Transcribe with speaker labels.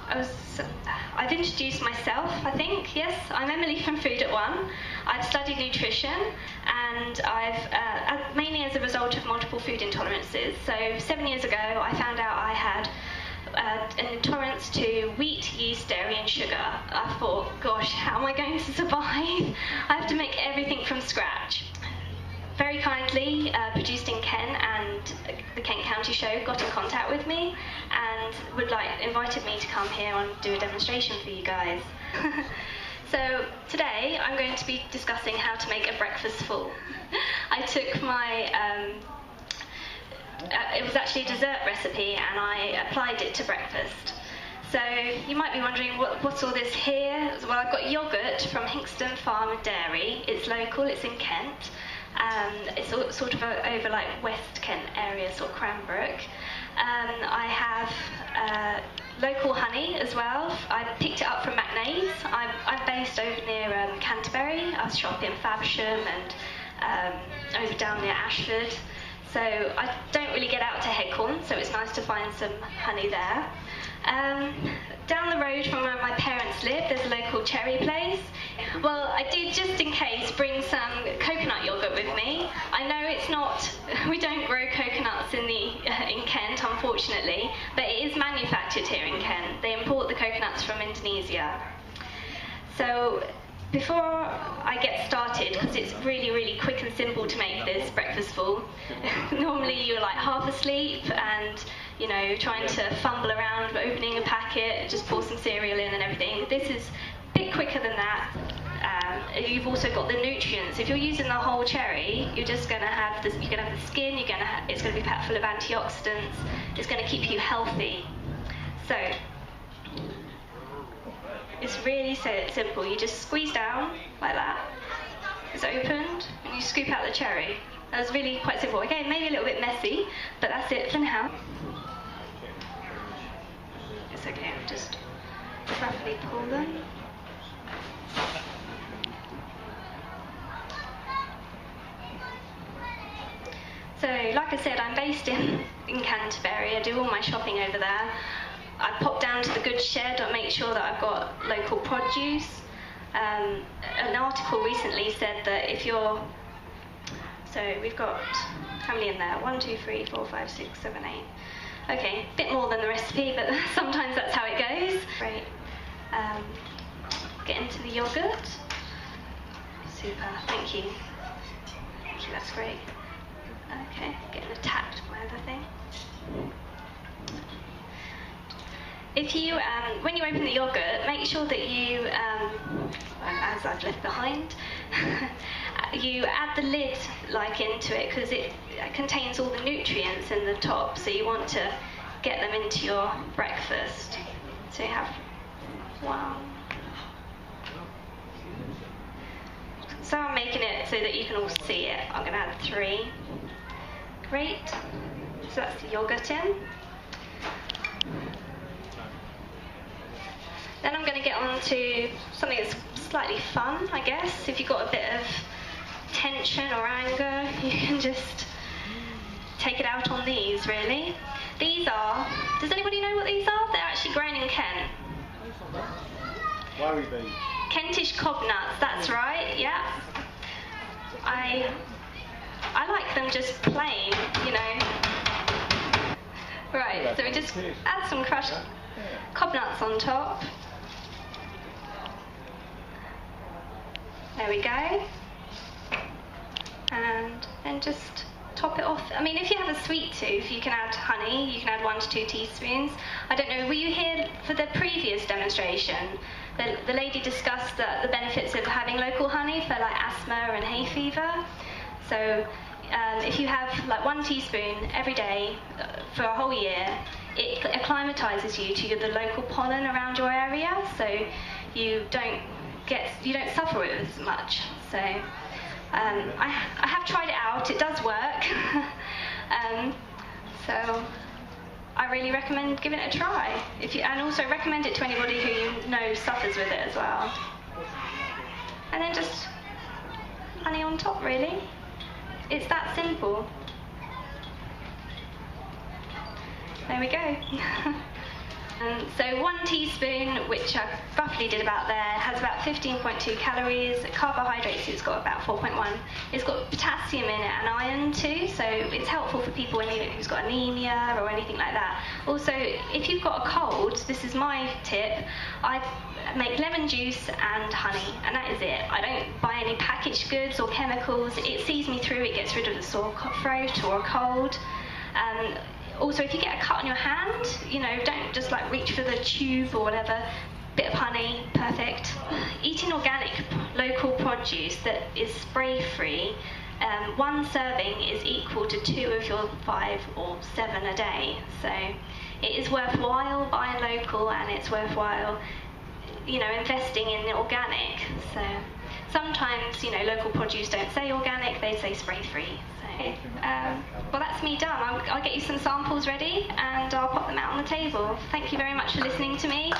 Speaker 1: I've introduced myself, I think. Yes, I'm Emily from FoodAtOne. I've studied nutrition, and I've mainly as a result of multiple food intolerances. So 7 years ago, I found out I had an intolerance to wheat, yeast, dairy and sugar. I thought, gosh, how am I going to survive? I have to make everything from scratch. Very kindly, Produced in Kent and the Kent County Show got in contact with me and invited me to come here and do a demonstration for you guys. So today I'm going to be discussing how to make a breakfast full. I took my it was actually a dessert recipe and I applied it to breakfast. So you might be wondering, what's all this here? Well, I've got yoghurt from Hinxton Farm and Dairy. It's local, it's in Kent. It's sort of over like West Kent area, sort of Cranbrook. I have local honey as well. I picked it up from McNays. I'm based over near Canterbury. I shop in Faversham and over down near Ashford. So I don't really get out to Heghorn, so it's nice to find some honey there. Down the road from where my parents live, there's a local cherry place. Well, I did, just in case, bring some coconut yogurt with me. I know it's not, we don't grow coconuts in Kent, unfortunately, but it is manufactured here in Kent. They import the coconuts from Indonesia. So before I get started, because it's really, really quick and simple to make this breakfast full, normally you're like half asleep and trying to fumble around opening a packet, just pour some cereal in and everything. This is a bit quicker than that. You've also got the nutrients. If you're using the whole cherry, you're just going to have the skin. It's going to be packed full of antioxidants. It's going to keep you healthy. So it's really simple. You just squeeze down like that. It's opened, and you scoop out the cherry. That was really quite simple. Again, maybe a little bit messy, but that's it for now. It's okay, I'll just roughly pull them. So, like I said, I'm based in Canterbury. I do all my shopping over there. I pop down to the goods shed. I make sure that I've got local produce. An article recently said that if you're... So we've got, how many in there? 1, 2, 3, 4, 5, 6, 7, 8. Okay, a bit more than the recipe, but sometimes that's how it goes. Great. Get into the yogurt. Super, thank you. Thank you, that's great. Okay, getting attacked by other thing. If you, when you open the yogurt, make sure that you, as I've left behind, you add the lid into it because it contains all the nutrients in the top, so you want to get them into your breakfast. So you have 1. So I'm making it so that you can all see it. I'm going to add 3. Great. So that's the yogurt in. Then I'm going to get on to something that's slightly fun, I guess. If you've got a bit of tension or anger, you can just take it out on these, really. These are, does anybody know what these are? They're actually grown in Kent. Kentish cob nuts, that's right, yeah. I like them just plain, Right, so we just add some crushed cob nuts on top. There we go. And then just top it off. I mean, if you have a sweet tooth, you can add honey. You can add 1 to 2 teaspoons. I don't know, were you here for the previous demonstration? The lady discussed the benefits of having local honey for asthma and hay fever. So if you have 1 teaspoon every day for a whole year, it acclimatizes you to the local pollen around your area, so you don't suffer with it as much. So I have tried it out. It does work. So I really recommend giving it a try. And also recommend it to anybody who you know suffers with it as well. And then just honey on top, really. It's that simple. There we go. So 1 teaspoon, which I roughly did about there, has about 15.2 calories. Carbohydrates, it's got about 4.1. It's got potassium in it and iron too, so it's helpful for people who's got anemia or anything like that. Also, if you've got a cold, this is my tip, I make lemon juice and honey, and that is it. I don't buy any packaged goods or chemicals. It sees me through, it gets rid of the sore throat or a cold. Also, if you get a cut on your hand, don't just like reach for the tube or whatever. Bit of honey, perfect. Eating organic, local produce that is spray-free, 1 serving is equal to 2 of your 5 or 7 a day. So it is worthwhile buying local, and it's worthwhile, investing in the organic. So sometimes, local produce don't say organic, they say spray-free. Well, that's me done. I'll get you some samples ready and I'll pop them out on the table. Thank you very much for listening to me.